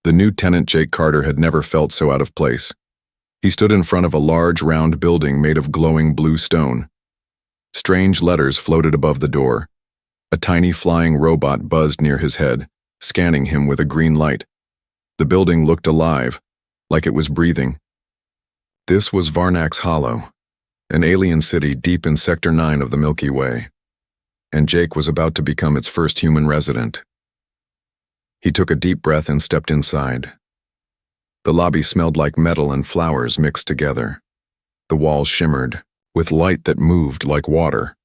The new tenant Jake Carter had never felt so out of place. He stood in front of a large round building made of glowing blue stone. Strange letters floated above the door. A tiny flying robot buzzed near his head, scanning him with a green light. The building looked alive, like it was breathing. This was Varnak's Hollow, an alien city deep in Sector 9 of the Milky Way, and Jake was about to become its first human resident. He took a deep breath and stepped inside. The lobby smelled like metal and flowers mixed together. The walls shimmered, with light that moved like water.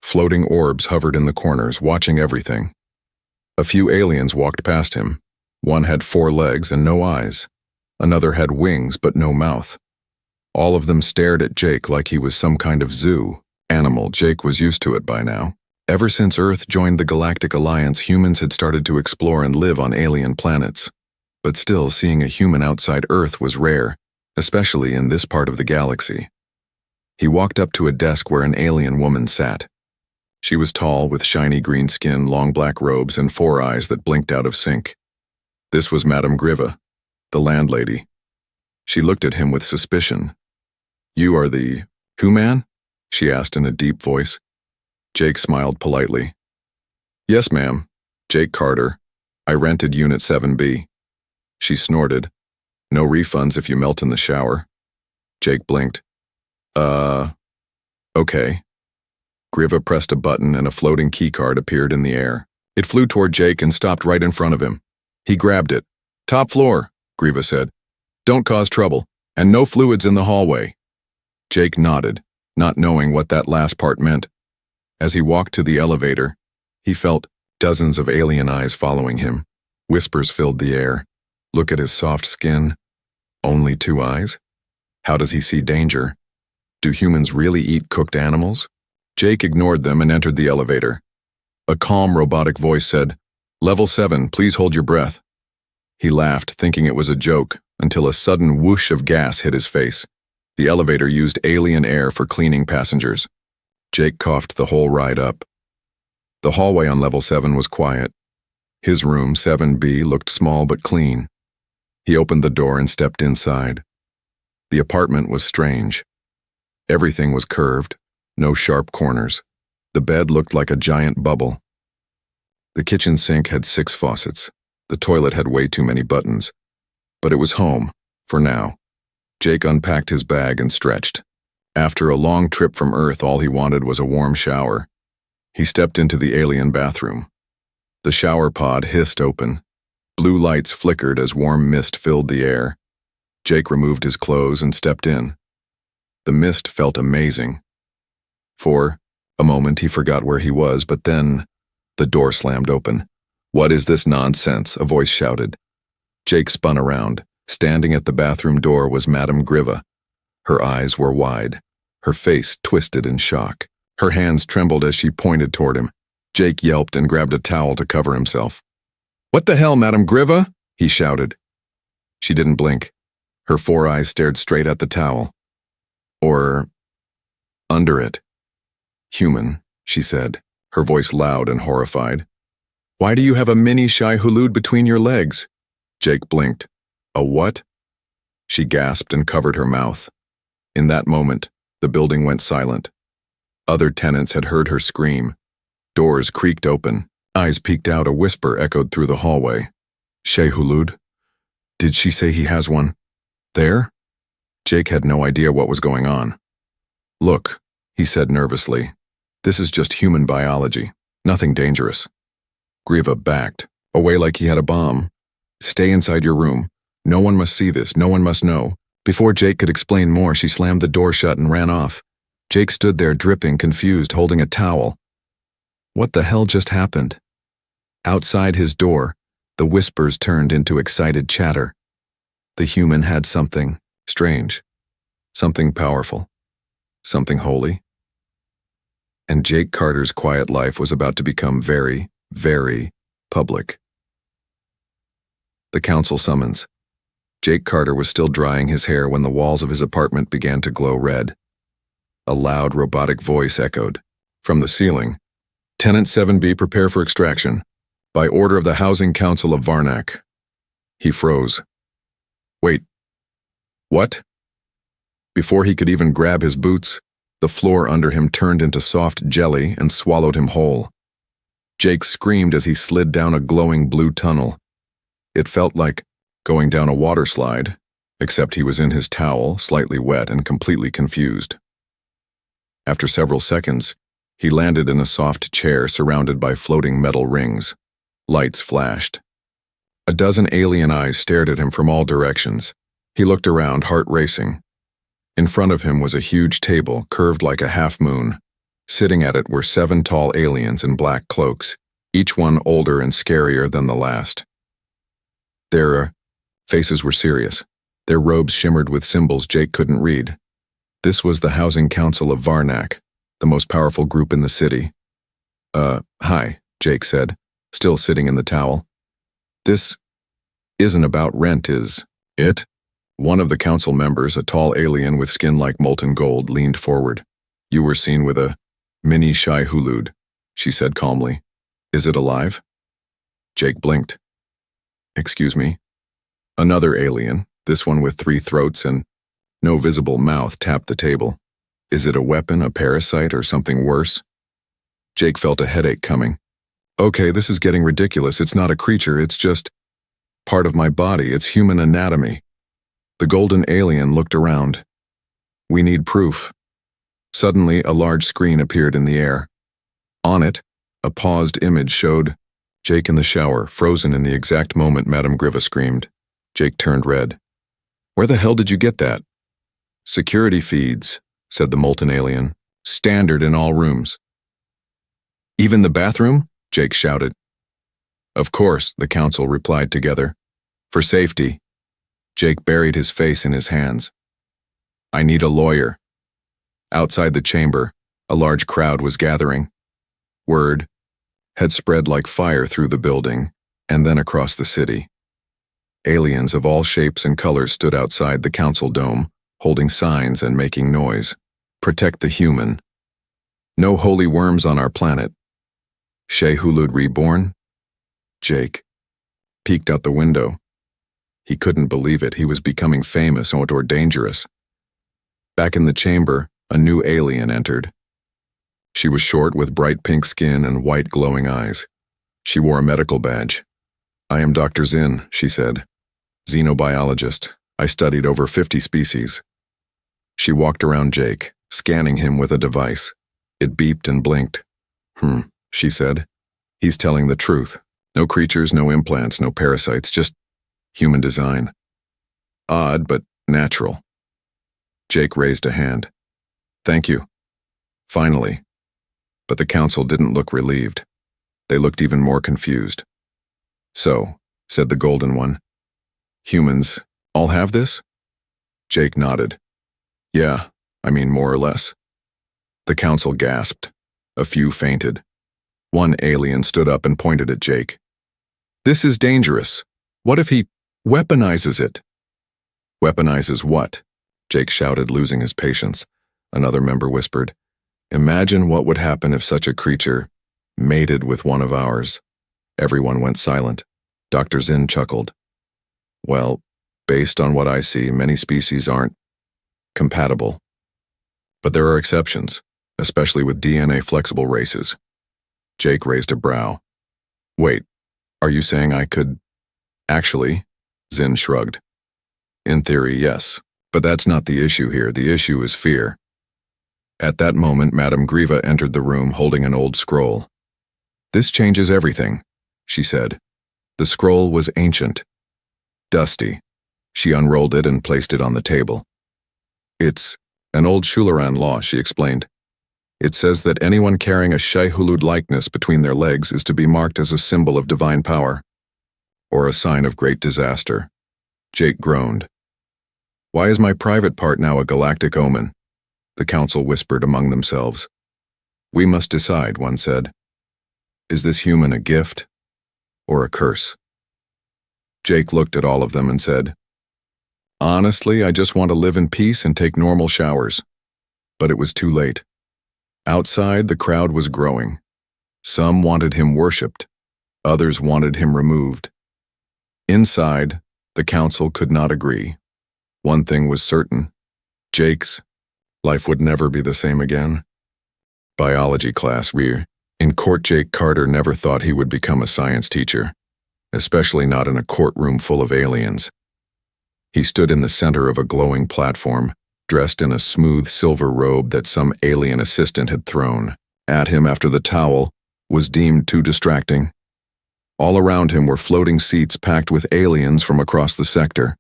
Floating orbs hovered in the corners, watching everything. A few aliens walked past him. One had 4 legs and no eyes. Another had wings but no mouth. All of them stared at Jake like he was some kind of zoo animal. Jake was used to it by now. Ever since Earth joined the Galactic Alliance, humans had started to explore and live on alien planets. But still, seeing a human outside Earth was rare, especially in this part of the galaxy. He walked up to a desk where an alien woman sat. She was tall, with shiny green skin, long black robes, and 4 eyes that blinked out of sync. This was Madame Griva, the landlady. She looked at him with suspicion. "You are the who man?" she asked in a deep voice. Jake smiled politely. "Yes, ma'am. Jake Carter. I rented Unit 7B. She snorted. "No refunds if you melt in the shower." Jake blinked. Okay." Griva pressed a button and a floating keycard appeared in the air. It flew toward Jake and stopped right in front of him. He grabbed it. "Top floor," Griva said. "Don't cause trouble, and no fluids in the hallway." Jake nodded, not knowing what that last part meant. As he walked to the elevator, he felt dozens of alien eyes following him. Whispers filled the air. Look at his soft skin. Only 2 eyes? How does he see danger? Do humans really eat cooked animals? Jake ignored them and entered the elevator. A calm robotic voice said, "Level 7, please hold your breath." He laughed, thinking it was a joke, until a sudden whoosh of gas hit his face. The elevator used alien air for cleaning passengers. Jake coughed the whole ride up. The hallway on level 7 was quiet. His room, 7B, looked small but clean. He opened the door and stepped inside. The apartment was strange. Everything was curved, no sharp corners. The bed looked like a giant bubble. The kitchen sink had 6 faucets. The toilet had way too many buttons. But it was home, for now. Jake unpacked his bag and stretched. After a long trip from Earth, all he wanted was a warm shower. He stepped into the alien bathroom. The shower pod hissed open. Blue lights flickered as warm mist filled the air. Jake removed his clothes and stepped in. The mist felt amazing. For a moment he forgot where he was, but then the door slammed open. "What is this nonsense?" a voice shouted. Jake spun around. Standing at the bathroom door was Madame Griva. Her eyes were wide, her face twisted in shock. Her hands trembled as she pointed toward him. Jake yelped and grabbed a towel to cover himself. "What the hell, Madame Griva?" he shouted. She didn't blink. Her 4 eyes stared straight at the towel. Or under it. "Human," she said, her voice loud and horrified. "Why do you have a mini Shai Hulud between your legs?" Jake blinked. "A what?" She gasped and covered her mouth. In that moment, the building went silent. Other tenants had heard her scream. Doors creaked open. Eyes peeked out. A whisper echoed through the hallway. "Shai Hulud? Did she say he has one? There?" Jake had no idea what was going on. "Look," he said nervously. "This is just human biology. Nothing dangerous." Griva backed, away like he had a bomb. "Stay inside your room. No one must see this. No one must know." Before Jake could explain more, she slammed the door shut and ran off. Jake stood there dripping, confused, holding a towel. What the hell just happened? Outside his door, the whispers turned into excited chatter. The human had something strange, something powerful, something holy. And Jake Carter's quiet life was about to become very, very public. The council summons. Jake Carter was still drying his hair when the walls of his apartment began to glow red. A loud robotic voice echoed. From the ceiling, "Tenant 7B, prepare for extraction. By order of the Housing Council of Varnak." He froze. Wait, what? Before he could even grab his boots, the floor under him turned into soft jelly and swallowed him whole. Jake screamed as he slid down a glowing blue tunnel. It felt like going down a water slide, except he was in his towel, slightly wet and completely confused. After several seconds, he landed in a soft chair surrounded by floating metal rings. Lights flashed. A dozen alien eyes stared at him from all directions. He looked around, heart racing. In front of him was a huge table, curved like a half-moon. Sitting at it were 7 tall aliens in black cloaks, each one older and scarier than the last. Their faces were serious. Their robes shimmered with symbols Jake couldn't read. This was the Housing Council of Varnak, the most powerful group in the city. Hi, Jake said, still sitting in the towel. This isn't about rent, is it? One of the council members, a tall alien with skin like molten gold, leaned forward. You were seen with a mini Shai-Hulud, she said calmly. Is it alive? Jake blinked. Excuse me? Another alien, this one with 3 throats and no visible mouth, tapped the table. Is it a weapon, a parasite, or something worse? Jake felt a headache coming. Okay, this is getting ridiculous. It's not a creature, it's just part of my body. It's human anatomy. The golden alien looked around. We need proof. Suddenly, a large screen appeared in the air. On it, a paused image showed Jake in the shower, frozen in the exact moment Madame Griva screamed. Jake turned red. Where the hell did you get that? Security feeds, said the molten alien. Standard in all rooms. Even the bathroom? Jake shouted. Of course, the council replied together. For safety. Jake buried his face in his hands. I need a lawyer. Outside the chamber, a large crowd was gathering. Word had spread like fire through the building, and then across the city. Aliens of all shapes and colors stood outside the council dome, holding signs and making noise. Protect the human. No holy worms on our planet. Shai-Hulud reborn? Jake peeked out the window. He couldn't believe it. He was becoming famous or dangerous. Back in the chamber, a new alien entered. She was short with bright pink skin and white glowing eyes. She wore a medical badge. I am Dr. Xeno, she said. Xenobiologist. I studied over 50 species. She walked around Jake, scanning him with a device. It beeped and blinked. She said. He's telling the truth. No creatures, no implants, no parasites, just human design. Odd, but natural. Jake raised a hand. Thank you. Finally. But the council didn't look relieved. They looked even more confused. So, said the golden one. Humans all have this? Jake nodded. Yeah, I mean more or less. The council gasped. A few fainted. One alien stood up and pointed at Jake. This is dangerous. What if he weaponizes it? Weaponizes what? Jake shouted, losing his patience. Another member whispered. Imagine what would happen if such a creature mated with one of ours. Everyone went silent. Dr. Xeno chuckled. Well, based on what I see, many species aren't compatible. But there are exceptions, especially with DNA-flexible races. Jake raised a brow. Wait, are you saying I could... Actually, Xeno shrugged. In theory, yes, but that's not the issue here. The issue is fear. At that moment, Madame Griva entered the room holding an old scroll. This changes everything, she said. The scroll was ancient, dusty. She unrolled it and placed it on the table. It's an old Shularan law, she explained. It says that anyone carrying a Shai-Hulud likeness between their legs is to be marked as a symbol of divine power, or a sign of great disaster. Jake groaned. Why is my private part now a galactic omen? The council whispered among themselves. We must decide, one said. Is this human a gift or a curse? Jake looked at all of them and said, Honestly, I just want to live in peace and take normal showers. But it was too late. Outside, the crowd was growing. Some wanted him worshipped. Others wanted him removed. Inside, The council could not agree. One thing was certain. Jake's life would never be the same again. Biology class, in court. Jake Carter never thought he would become a science teacher, especially not in a courtroom full of aliens. He stood in the center of a glowing platform, dressed in a smooth silver robe that some alien assistant had thrown at him after the towel was deemed too distracting. All around him were floating seats packed with aliens from across the sector.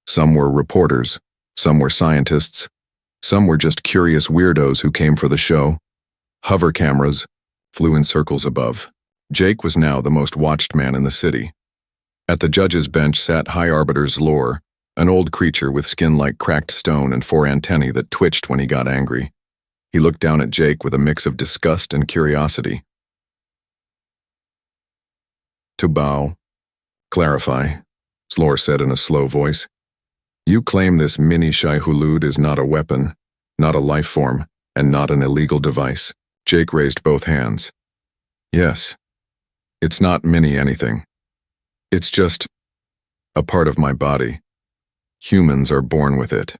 Some were reporters, some were scientists, some were just curious weirdos who came for the show. Hover cameras flew in circles above. Jake was now the most watched man in the city. At the judge's bench sat High Arbiter Zlor, an old creature with skin like cracked stone and 4 antennae that twitched when he got angry. He looked down at Jake with a mix of disgust and curiosity. To bow. Clarify, Zlor said in a slow voice. You claim this mini Shai-Hulud is not a weapon, not a life form, and not an illegal device. Jake raised both hands. Yes. It's not mini anything. It's just a part of my body. Humans are born with it.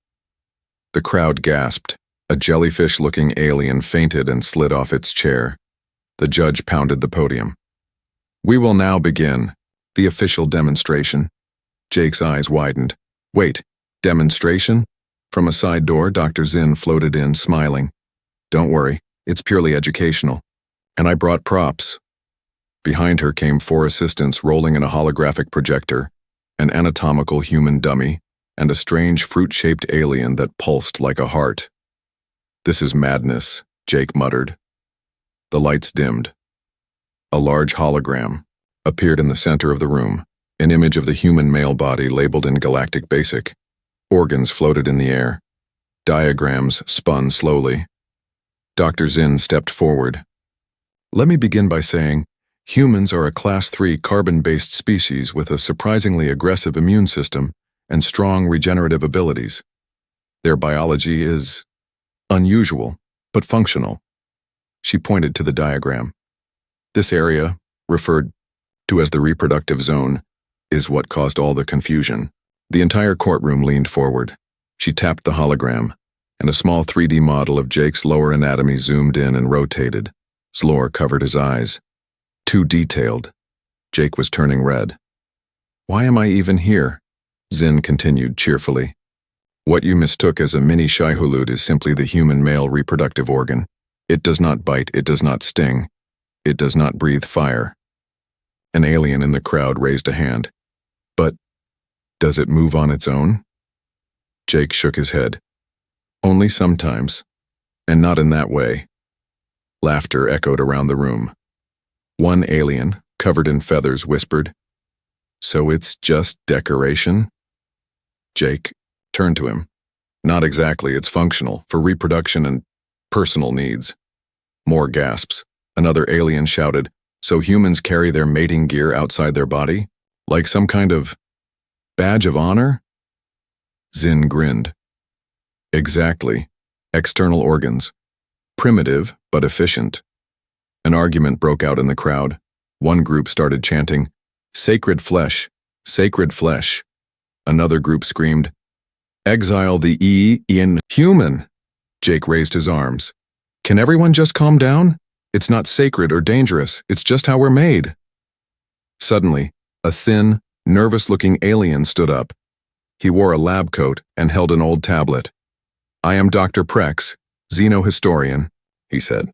The crowd gasped. A jellyfish-looking alien fainted and slid off its chair. The judge pounded the podium. We will now begin the official demonstration. Jake's eyes widened. Wait, demonstration? From a side door, Dr. Zinn floated in, smiling. Don't worry, it's purely educational. And I brought props. Behind her came 4 assistants rolling in a holographic projector, an anatomical human dummy, and a strange fruit-shaped alien that pulsed like a heart. This is madness, Jake muttered. The lights dimmed. A large hologram appeared in the center of the room, an image of the human male body labeled in Galactic Basic. Organs floated in the air. Diagrams spun slowly. Dr. Zinn stepped forward. Let me begin by saying, humans are a Class 3 carbon-based species with a surprisingly aggressive immune system and strong regenerative abilities. Their biology is unusual, but functional. She pointed to the diagram. This area, referred to as the reproductive zone, is what caused all the confusion. The entire courtroom leaned forward. She tapped the hologram, and a small 3D model of Jake's lower anatomy zoomed in and rotated. Zlor covered his eyes. Too detailed. Jake was turning red. Why am I even here? Zinn continued cheerfully. What you mistook as a mini Shai-Hulud is simply the human male reproductive organ. It does not bite, it does not sting. It does not breathe fire. An alien in the crowd raised a hand. But does it move on its own? Jake shook his head. Only sometimes, and not in that way. Laughter echoed around the room. One alien, covered in feathers, whispered, So it's just decoration? Jake turned to him. Not exactly, it's functional, for reproduction and personal needs. More gasps. Another alien shouted, So humans carry their mating gear outside their body? Like some kind of badge of honor? Zinn grinned. Exactly. External organs. Primitive, but efficient. An argument broke out in the crowd. One group started chanting, Sacred flesh, sacred flesh. Another group screamed, Exile the human. Jake raised his arms. Can everyone just calm down? It's not sacred or dangerous, it's just how we're made. Suddenly, a thin, nervous-looking alien stood up. He wore a lab coat and held an old tablet. I am Dr. Prex, Xeno historian, he said,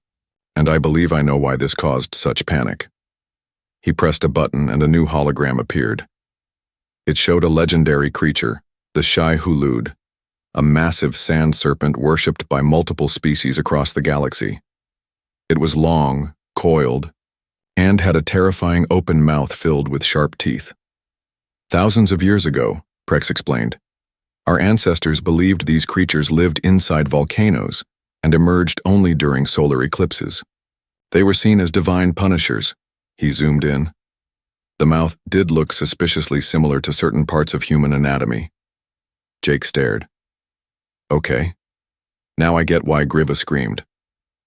and I believe I know why this caused such panic. He pressed a button and a new hologram appeared. It showed a legendary creature, the Shai-Hulud, a massive sand serpent worshipped by multiple species across the galaxy. It was long, coiled, and had a terrifying open mouth filled with sharp teeth. Thousands of years ago, Prex explained, our ancestors believed these creatures lived inside volcanoes and emerged only during solar eclipses. They were seen as divine punishers. He zoomed in. The mouth did look suspiciously similar to certain parts of human anatomy. Jake stared. Okay. Now I get why Griva screamed.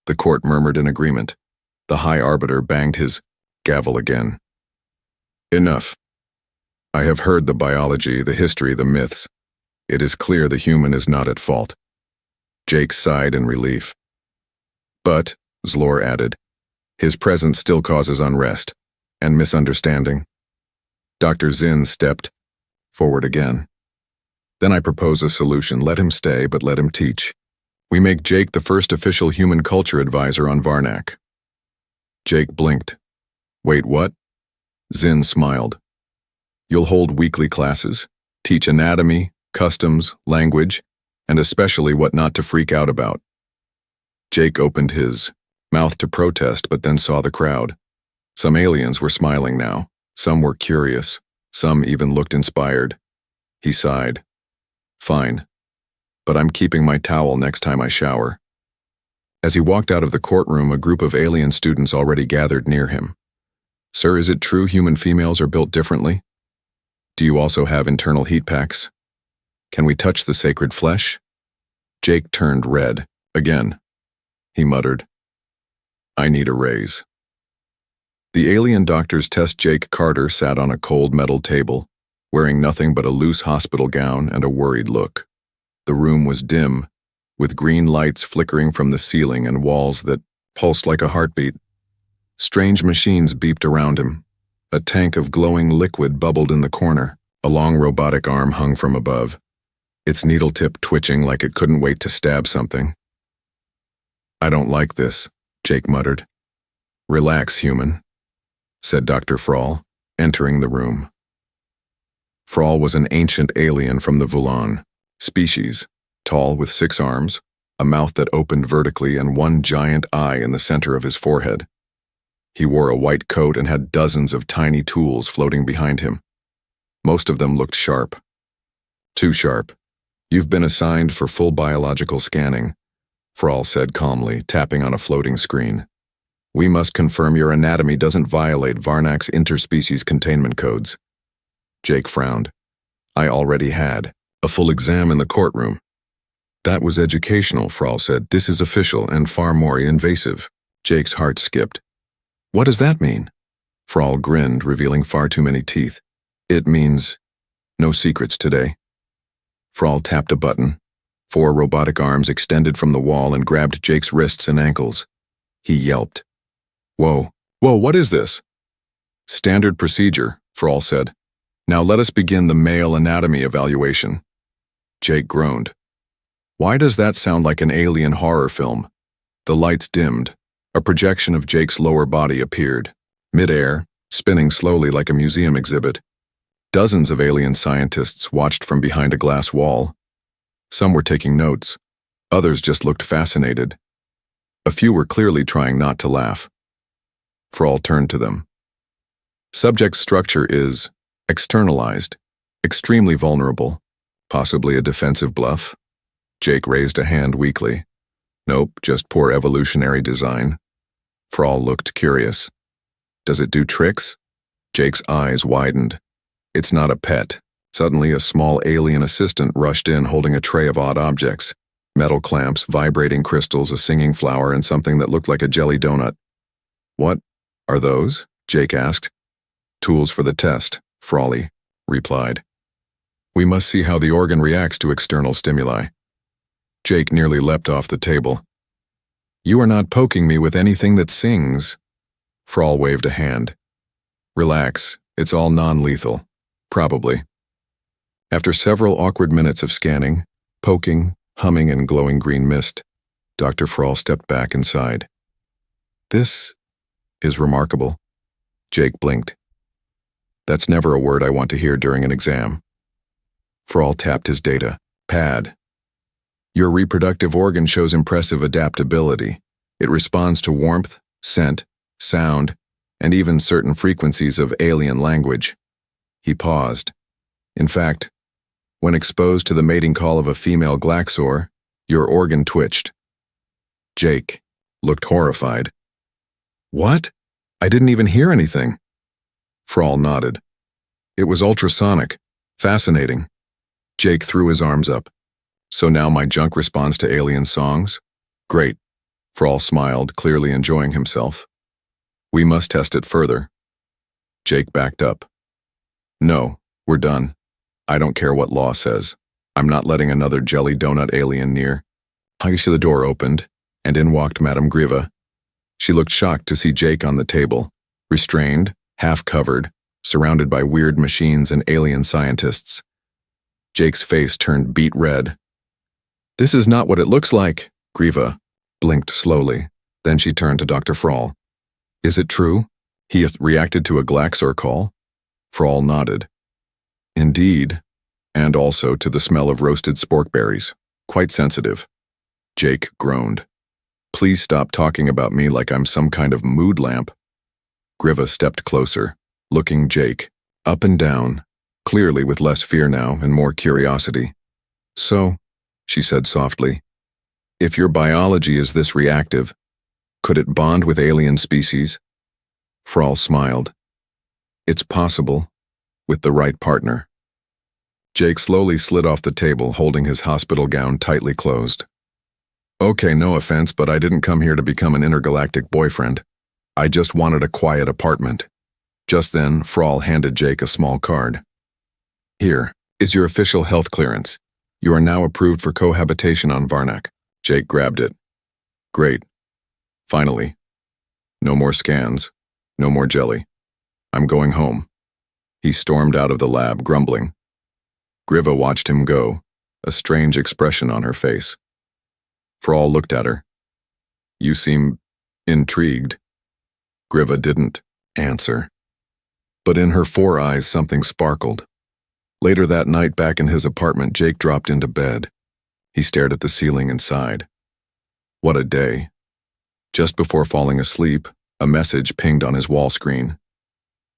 The court murmured in agreement. The High Arbiter banged his gavel again. Enough. I have heard the biology, the history, the myths. It is clear the human is not at fault. Jake sighed in relief. But, Zlor added, his presence still causes unrest and misunderstanding. Dr. Zinn stepped forward again. Then I propose a solution. Let him stay, but let him teach. We make Jake the first official human culture advisor on Varnak. Jake blinked. Wait, what? Zinn smiled. You'll hold weekly classes, teach anatomy, customs, language, and especially what not to freak out about. Jake opened his mouth to protest, but then saw the crowd. Some aliens were smiling now. Some were curious. Some even looked inspired. He sighed. Fine. But I'm keeping my towel next time I shower. As he walked out of the courtroom, a group of alien students already gathered near him. Sir, is it true human females are built differently? Do you also have internal heat packs? Can we touch the sacred flesh? Jake turned red. Again. He muttered. I need a raise. The alien doctor's test. Jake Carter sat on a cold metal table, wearing nothing but a loose hospital gown and a worried look. The room was dim, with green lights flickering from the ceiling and walls that pulsed like a heartbeat. Strange machines beeped around him. A tank of glowing liquid bubbled in the corner. A long robotic arm hung from above, its needle tip twitching like it couldn't wait to stab something. I don't like this, Jake muttered. Relax, human, said Dr. Frall, entering the room. Frall was an ancient alien from the Vulan species, tall with 6 arms, a mouth that opened vertically and one giant eye in the center of his forehead. He wore a white coat and had dozens of tiny tools floating behind him. Most of them looked sharp. Too sharp. You've been assigned for full biological scanning, Frall said calmly, tapping on a floating screen. We must confirm your anatomy doesn't violate Varnak's interspecies containment codes. Jake frowned. I already had a full exam in the courtroom. That was educational, Frall said. This is official and far more invasive. Jake's heart skipped. What does that mean? Frall grinned, revealing far too many teeth. It means no secrets today. Frall tapped a button. 4 robotic arms extended from the wall and grabbed Jake's wrists and ankles. He yelped. Whoa, what is this? Standard procedure, Frall said. Now let us begin the male anatomy evaluation. Jake groaned. Why does that sound like an alien horror film? The lights dimmed. A projection of Jake's lower body appeared, mid-air, spinning slowly like a museum exhibit. Dozens of alien scientists watched from behind a glass wall. Some were taking notes. Others just looked fascinated. A few were clearly trying not to laugh. Frall turned to them. Subject's structure is externalized, extremely vulnerable, possibly a defensive bluff. Jake raised a hand weakly. Nope, just poor evolutionary design. Frall looked curious. Does it do tricks? Jake's eyes widened. It's not a pet. Suddenly, a small alien assistant rushed in holding a tray of odd objects. Metal clamps, vibrating crystals, a singing flower, and something that looked like a jelly donut. What are those? Jake asked. Tools for the test, Frawley replied. We must see how the organ reacts to external stimuli. Jake nearly leapt off the table. You are not poking me with anything that sings. Frall waved a hand. Relax, it's all non-lethal. Probably. After several awkward minutes of scanning, poking, humming, and glowing green mist, Dr. Frall stepped back and sighed. This is remarkable. Jake blinked. That's never a word I want to hear during an exam. Frall tapped his data pad. Your reproductive organ shows impressive adaptability. It responds to warmth, scent, sound, and even certain frequencies of alien language. He paused. In fact, when exposed to the mating call of a female Glaxor, your organ twitched. Jake looked horrified. What? I didn't even hear anything. Frall nodded. It was ultrasonic. Fascinating. Jake threw his arms up. So now my junk responds to alien songs? Great. Frall smiled, clearly enjoying himself. We must test it further. Jake backed up. No, We're done. I don't care what law says. I'm not letting another jelly donut alien near. The door opened, and in walked Madame Griva. She looked shocked to see Jake on the table, restrained, half-covered, surrounded by weird machines and alien scientists. Jake's face turned beet red. "This is not what it looks like," Griva blinked slowly. Then she turned to Dr. Frall. "Is it true? He reacted to a Glaxor call?" Frall nodded. "Indeed, and also to the smell of roasted sporkberries. Quite sensitive." Jake groaned. "Please stop talking about me like I'm some kind of mood lamp." Griva stepped closer, looking Jake up and down, clearly with less fear now and more curiosity. "So," she said softly, "if your biology is this reactive, could it bond with alien species?" Frall smiled. "It's possible, with the right partner." Jake slowly slid off the table, holding his hospital gown tightly closed. "Okay, no offense, but I didn't come here to become an intergalactic boyfriend. I just wanted a quiet apartment." Just then, Frall handed Jake a small card. "Here is your official health clearance. You are now approved for cohabitation on Varnak." Jake grabbed it. "Great. Finally. No more scans. No more jelly. I'm going home." He stormed out of the lab, grumbling. Griva watched him go, a strange expression on her face. Frall looked at her. "You seem intrigued." Griva didn't answer. But in her 4 eyes something sparkled. Later that night, back in his apartment, Jake dropped into bed. He stared at the ceiling and sighed. What a day. Just before falling asleep, a message pinged on his wall screen.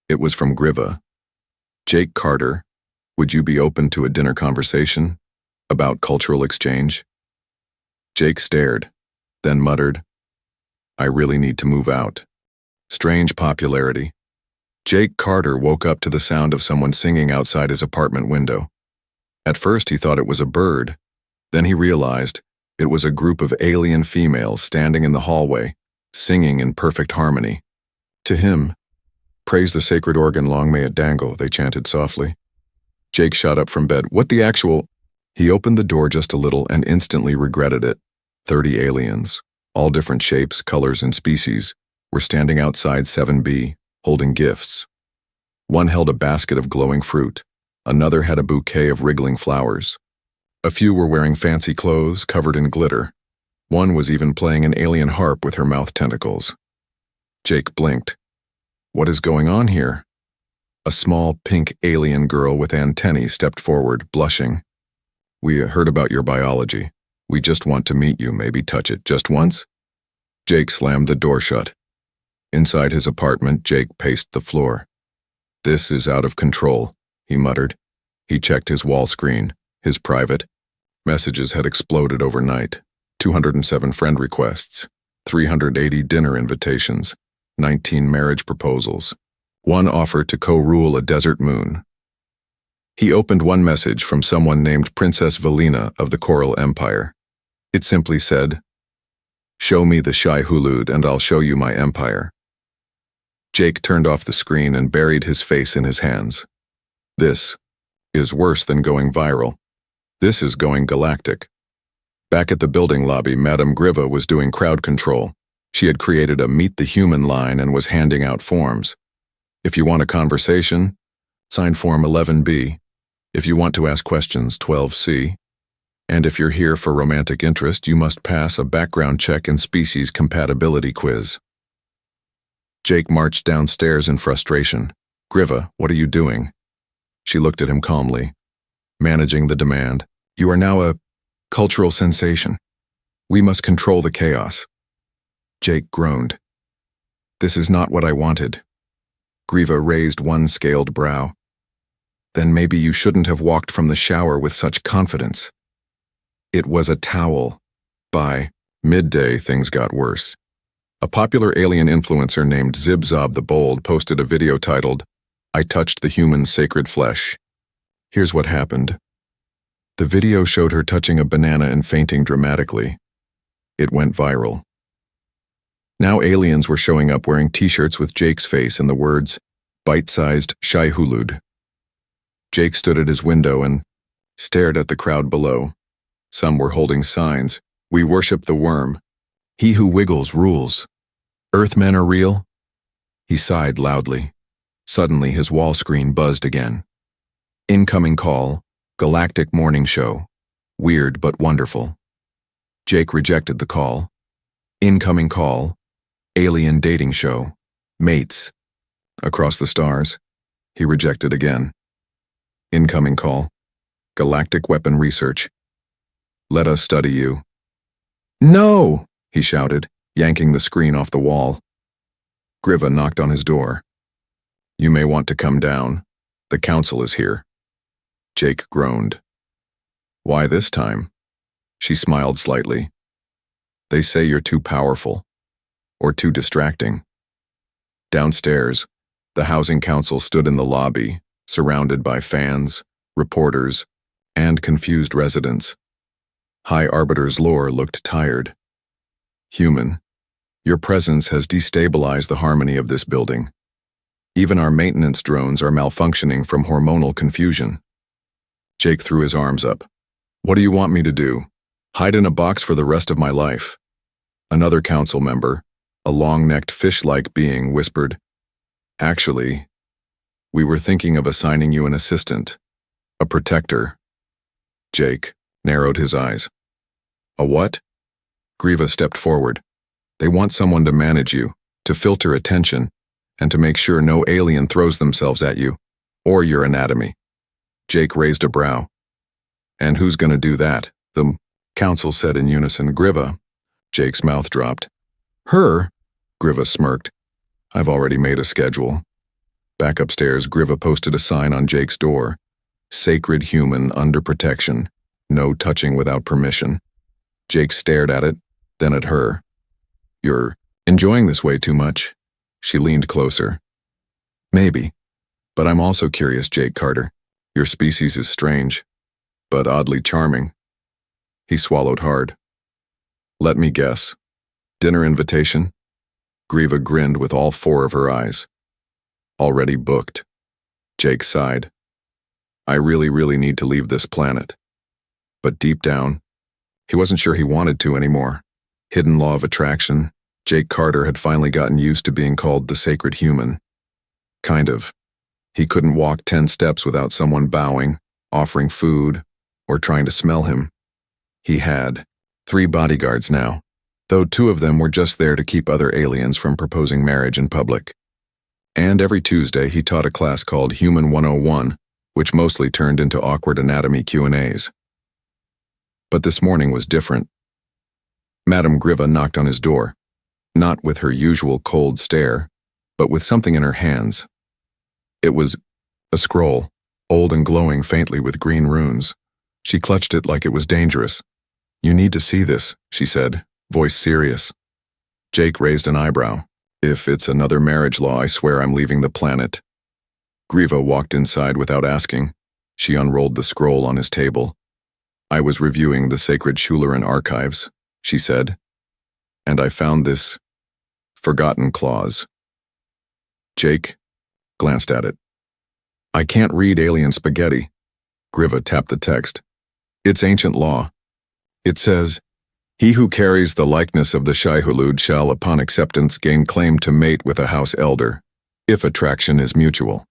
It was from Griva. "Jake Carter, would you be open to a dinner conversation about cultural exchange?" Jake stared, then muttered, "I really need to move out." Strange popularity. Jake Carter woke up to the sound of someone singing outside his apartment window. At first he thought it was a bird. Then he realized it was a group of alien females standing in the hallway, singing in perfect harmony. To him, "Praise the sacred organ, long may it dangle," they chanted softly. Jake shot up from bed. "What the actual—" He opened the door just a little and instantly regretted it. 30 aliens, all different shapes, colors, and species, were standing outside 7B, holding gifts. One held a basket of glowing fruit. Another had a bouquet of wriggling flowers. A few were wearing fancy clothes covered in glitter. One was even playing an alien harp with her mouth tentacles. Jake blinked. What is going on here? A small pink alien girl with antennae stepped forward, blushing. "We heard about your biology. We just want to meet you, maybe touch it just once?" Jake slammed the door shut. Inside his apartment, Jake paced the floor. "This is out of control," he muttered. He checked his wall screen, his private. Messages had exploded overnight. 207 friend requests, 380 dinner invitations, 19 marriage proposals, 1 offer to co-rule a desert moon. He opened one message from someone named Princess Valina of the Coral Empire. It simply said, "Show me the Shai Hulud and I'll show you my empire." Jake turned off the screen and buried his face in his hands. This is worse than going viral. This is going galactic. Back at the building lobby, Madame Griva was doing crowd control. She had created a Meet the Human line and was handing out forms. If you want a conversation, sign Form 11B. If you want to ask questions, 12C. And if you're here for romantic interest, you must pass a background check and species compatibility quiz. Jake marched downstairs in frustration. "Griva, what are you doing?" She looked at him calmly. "Managing the demand. You are now a cultural sensation. We must control the chaos." Jake groaned. "This is not what I wanted." Griva raised one scaled brow. "Then maybe you shouldn't have walked from the shower with such confidence." It was a towel. By midday, things got worse. A popular alien influencer named Zibzob the Bold posted a video titled, "I touched the human's sacred flesh." Here's what happened. The video showed her touching a banana and fainting dramatically. It went viral. Now aliens were showing up wearing t-shirts with Jake's face and the words, "Bite-sized Shai Hulud." Jake stood at his window and stared at the crowd below. Some were holding signs. "We worship the worm. He who wiggles rules. Earthmen are real?" He sighed loudly. Suddenly his wall screen buzzed again. "Incoming call. Galactic morning show. Weird but wonderful." Jake rejected the call. "Incoming call. Alien dating show. Mates. Across the stars." He rejected again. "Incoming call. Galactic weapon research. Let us study you." "No!" he shouted, yanking the screen off the wall. Griva knocked on his door. "You may want to come down. The council is here." Jake groaned. "Why this time?" She smiled slightly. "They say you're too powerful. Or too distracting." Downstairs, the housing council stood in the lobby, surrounded by fans, reporters, and confused residents. High Arbiter's lore looked tired. "Human, your presence has destabilized the harmony of this building. Even our maintenance drones are malfunctioning from hormonal confusion." Jake threw his arms up. "What do you want me to do? Hide in a box for the rest of my life?" Another council member, a long-necked fish-like being, whispered, "Actually, we were thinking of assigning you an assistant, a protector." Jake narrowed his eyes. "A what?" Griva stepped forward. "They want someone to manage you, to filter attention, and to make sure no alien throws themselves at you, or your anatomy." Jake raised a brow. "And who's gonna do that?" the council said in unison. "Griva." Jake's mouth dropped. "Her?" Griva smirked. "I've already made a schedule." Back upstairs, Griva posted a sign on Jake's door. "Sacred human under protection. No touching without permission." Jake stared at it, then at her. "You're enjoying this way too much." She leaned closer. "Maybe. But I'm also curious, Jake Carter. Your species is strange, but oddly charming." He swallowed hard. "Let me guess. Dinner invitation?" Griva grinned with all four of her eyes. "Already booked." Jake sighed. "I really need to leave this planet." But deep down, he wasn't sure he wanted to anymore. Hidden law of attraction, Jake Carter had finally gotten used to being called the sacred human. Kind of. He couldn't walk 10 steps without someone bowing, offering food, or trying to smell him. He had 3 bodyguards now, though 2 of them were just there to keep other aliens from proposing marriage in public. And every Tuesday he taught a class called Human 101, which mostly turned into awkward anatomy Q&As. But this morning was different. Madame Griva knocked on his door, not with her usual cold stare, but with something in her hands. It was a scroll, old and glowing faintly with green runes. She clutched it like it was dangerous. "You need to see this," she said, voice serious. Jake raised an eyebrow. "If it's another marriage law, I swear I'm leaving the planet." Griva walked inside without asking. She unrolled the scroll on his table. "I was reviewing the sacred Schuleren archives," she said, "and I found this forgotten clause." Jake glanced at it. "I can't read alien spaghetti." Griva tapped the text. "It's ancient law. It says, 'He who carries the likeness of the Shai-Hulud shall upon acceptance gain claim to mate with a house elder, if attraction is mutual.'"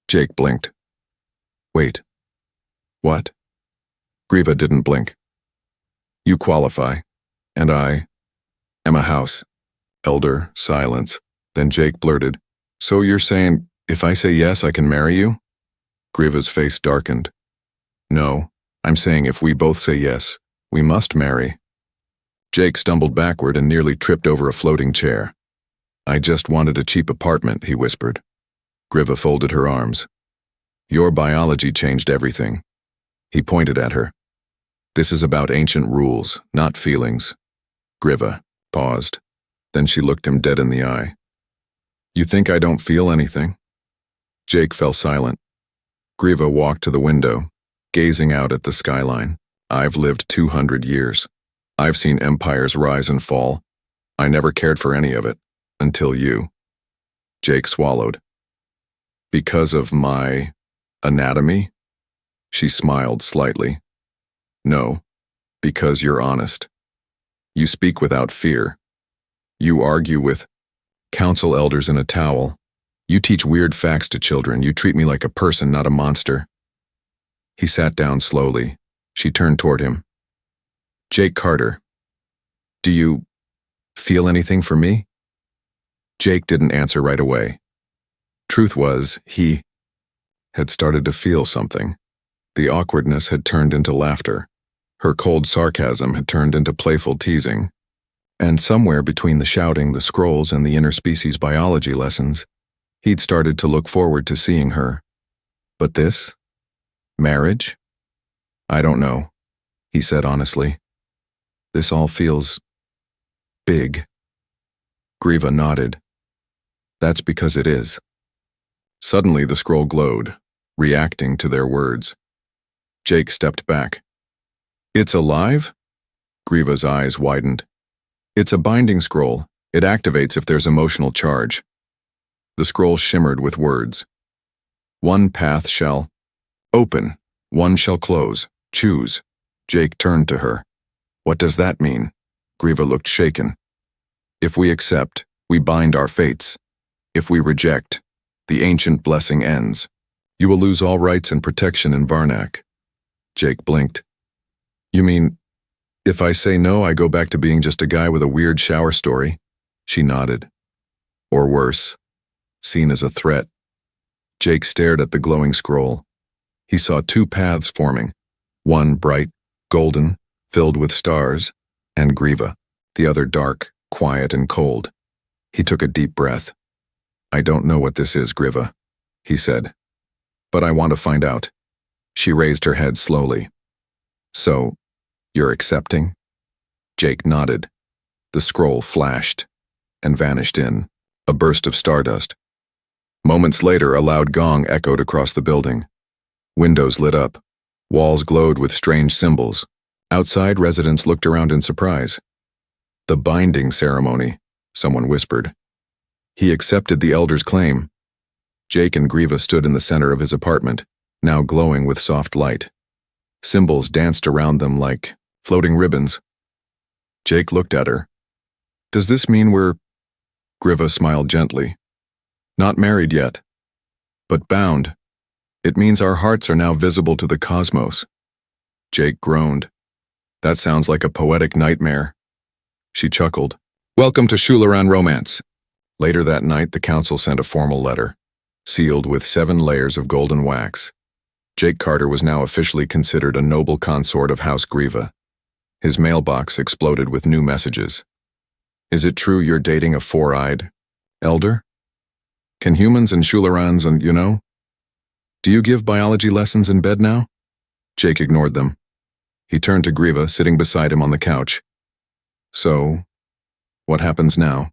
Jake blinked. "Wait. What?" Griva didn't blink. "You qualify, and I am a house elder." Silence. Then Jake blurted, "So you're saying, if I say yes, I can marry you?" Griva's face darkened. "No, I'm saying if we both say yes, we must marry." Jake stumbled backward and nearly tripped over a floating chair. "I just wanted a cheap apartment," he whispered. Griva folded her arms. "Your biology changed everything." He pointed at her. "This is about ancient rules, not feelings." Griva paused. Then she looked him dead in the eye. "You think I don't feel anything?" Jake fell silent. Griva walked to the window, gazing out at the skyline. "I've lived 200 years. I've seen empires rise and fall. I never cared for any of it, until you." Jake swallowed. "Because of my Anatomy? She smiled slightly. No, because you're honest. You speak without fear. You argue with council elders in a towel. You teach weird facts to children. You treat me like a person, not a monster. He sat down slowly. She turned toward him. Jake Carter, do you feel anything for me? Jake didn't answer right away. Truth was, he had started to feel something. The awkwardness had turned into laughter. Her cold sarcasm had turned into playful teasing. And somewhere between the shouting, the scrolls, and the interspecies biology lessons, he'd started to look forward to seeing her. But this? Marriage? I don't know, he said honestly. This all feels big. Griva nodded. That's because it is. Suddenly the scroll glowed, reacting to their words. Jake stepped back. It's alive? Griva's eyes widened. It's a binding scroll. It activates if there's emotional charge. The scroll shimmered with words. One path shall open, one shall close. Choose. Jake turned to her. What does that mean? Griva looked shaken. If we accept, we bind our fates. If we reject, the ancient blessing ends. You will lose all rights and protection in Varnak. Jake blinked. You mean, if I say no, I go back to being just a guy with a weird shower story? She nodded. Or worse, seen as a threat. Jake stared at the glowing scroll. He saw two paths forming, one bright, golden, filled with stars, and Griva, the other dark, quiet, and cold. He took a deep breath. I don't know what this is, Griva, he said. But I want to find out. She raised her head slowly. So, you're accepting? Jake nodded. The scroll flashed and vanished in a burst of stardust. Moments later, a loud gong echoed across the building. Windows lit up. Walls glowed with strange symbols. Outside, residents looked around in surprise. The binding ceremony, someone whispered. He accepted the elder's claim. Jake and Griva stood in the center of his apartment, now glowing with soft light. Symbols danced around them like floating ribbons. Jake looked at her. Does this mean we're... Griva smiled gently. Not married yet, but bound. It means our hearts are now visible to the cosmos. Jake groaned. That sounds like a poetic nightmare. She chuckled. Welcome to Shularan Romance. Later that night, the council sent a formal letter, sealed with 7 layers of golden wax. Jake Carter was now officially considered a noble consort of House Griva. His mailbox exploded with new messages. Is it true you're dating a 4-eyed elder? Can humans and Shularans and, Do you give biology lessons in bed now? Jake ignored them. He turned to Griva, sitting beside him on the couch. So, what happens now?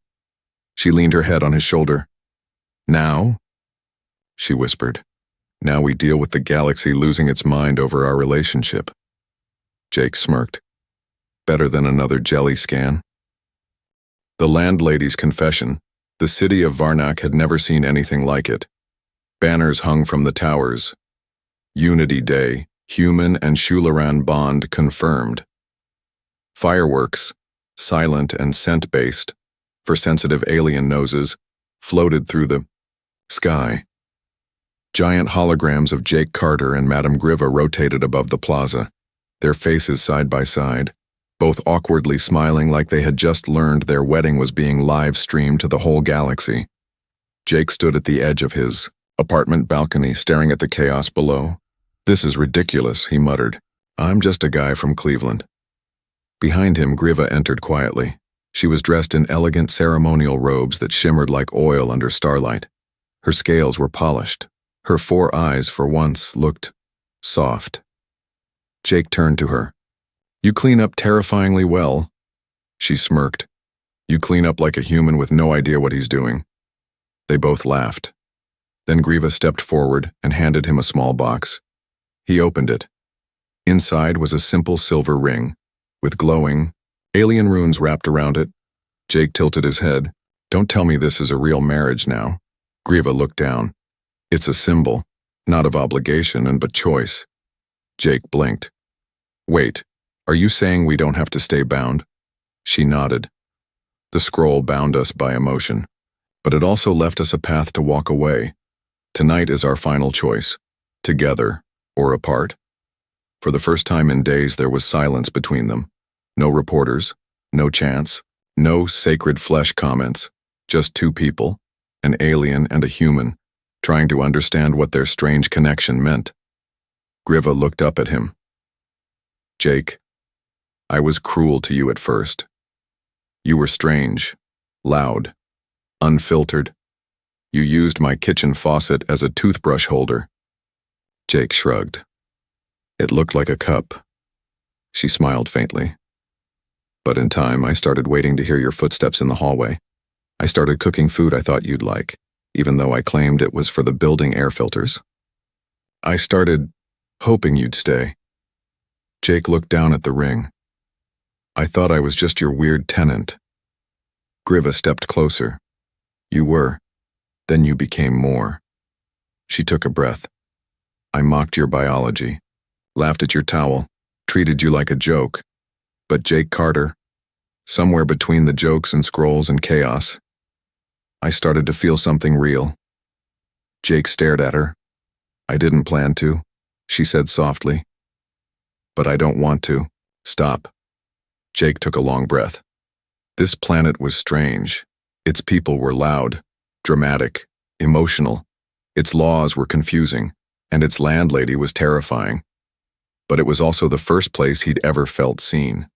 She leaned her head on his shoulder. Now? She whispered. Now we deal with the galaxy losing its mind over our relationship. Jake smirked. Better than another jelly scan. The landlady's confession. The city of Varnak had never seen anything like it. Banners hung from the towers. Unity Day, human and Shularan bond confirmed. Fireworks, silent and scent-based, for sensitive alien noses, floated through the sky. Giant holograms of Jake Carter and Madame Griva rotated above the plaza, their faces side by side, both awkwardly smiling like they had just learned their wedding was being live-streamed to the whole galaxy. Jake stood at the edge of his apartment balcony, staring at the chaos below. This is ridiculous, he muttered. I'm just a guy from Cleveland. Behind him, Griva entered quietly. She was dressed in elegant ceremonial robes that shimmered like oil under starlight. Her scales were polished. Her 4 eyes, for once, looked soft. Jake turned to her. You clean up terrifyingly well. She smirked. You clean up like a human with no idea what he's doing. They both laughed. Then Griva stepped forward and handed him a small box. He opened it. Inside was a simple silver ring, with glowing, alien runes wrapped around it. Jake tilted his head. Don't tell me this is a real marriage now. Griva looked down. It's a symbol, Not of obligation but choice. Jake blinked. Wait, are you saying we don't have to stay bound? She nodded. The scroll bound us by emotion, but it also left us a path to walk away. Tonight is our final choice, together or apart. For the first time in days there was silence between them. No reporters, no chants, no sacred flesh comments, just two people, an alien and a human, trying to understand what their strange connection meant. Griva looked up at him. Jake, I was cruel to you at first. You were strange, loud, unfiltered. You used my kitchen faucet as a toothbrush holder. Jake shrugged. It looked like a cup. She smiled faintly. But in time, I started waiting to hear your footsteps in the hallway. I started cooking food I thought you'd like, even though I claimed it was for the building air filters. I started hoping you'd stay. Jake looked down at the ring. I thought I was just your weird tenant. Griva stepped closer. You were. Then you became more. She took a breath. I mocked your biology, laughed at your towel, treated you like a joke. But Jake Carter, somewhere between the jokes and scrolls and chaos, I started to feel something real. Jake stared at her. I didn't plan to, she said softly. But I don't want to. Stop. Jake took a long breath. This planet was strange. Its people were loud, dramatic, emotional. Its laws were confusing, and its landlady was terrifying. But it was also the first place he'd ever felt seen.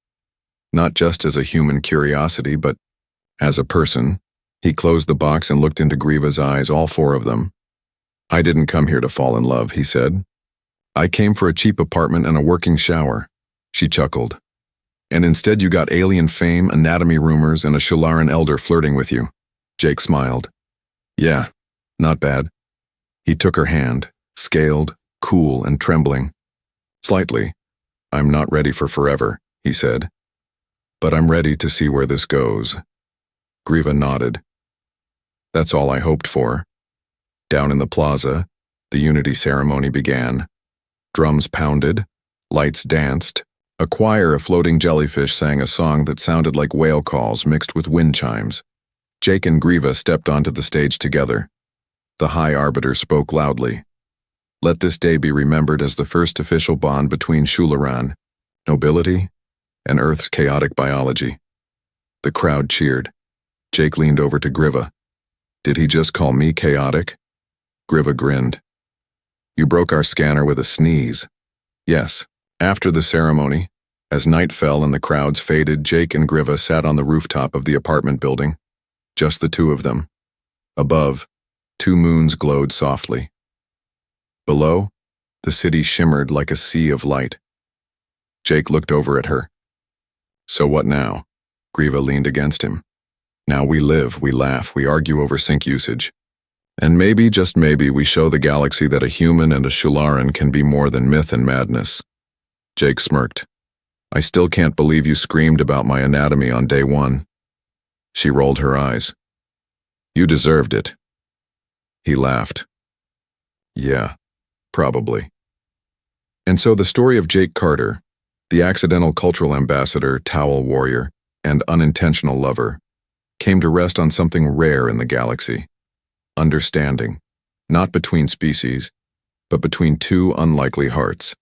Not just as a human curiosity, but as a person. He closed the box and looked into Griva's eyes, all four of them. I didn't come here to fall in love, he said. I came for a cheap apartment and a working shower. She chuckled. And instead you got alien fame, anatomy rumors, and a Shularan elder flirting with you. Jake smiled. Yeah, not bad. He took her hand, scaled, cool and trembling. Slightly. I'm not ready for forever, he said. But I'm ready to see where this goes. Griva nodded. That's all I hoped for. Down in the plaza, the unity ceremony began. Drums pounded, lights danced. A choir of floating jellyfish sang a song that sounded like whale calls mixed with wind chimes. Jake and Griva stepped onto the stage together. The High Arbiter spoke loudly. Let this day be remembered as the first official bond between Shularan, nobility, and Earth's chaotic biology. The crowd cheered. Jake leaned over to Griva. Did he just call me chaotic? Griva grinned. You broke our scanner with a sneeze. Yes. After the ceremony, as night fell and the crowds faded, Jake and Griva sat on the rooftop of the apartment building. Just the two of them. Above, 2 moons glowed softly. Below, the city shimmered like a sea of light. Jake looked over at her. So what now? Griva leaned against him. Now we live, we laugh, we argue over sink usage. And maybe, just maybe, we show the galaxy that a human and a Shularan can be more than myth and madness. Jake smirked. I still can't believe you screamed about my anatomy on day 1. She rolled her eyes. You deserved it. He laughed. Yeah, probably. And so the story of Jake Carter, the accidental cultural ambassador, towel warrior, and unintentional lover, came to rest on something rare in the galaxy. Understanding, not between species, but between 2 unlikely hearts.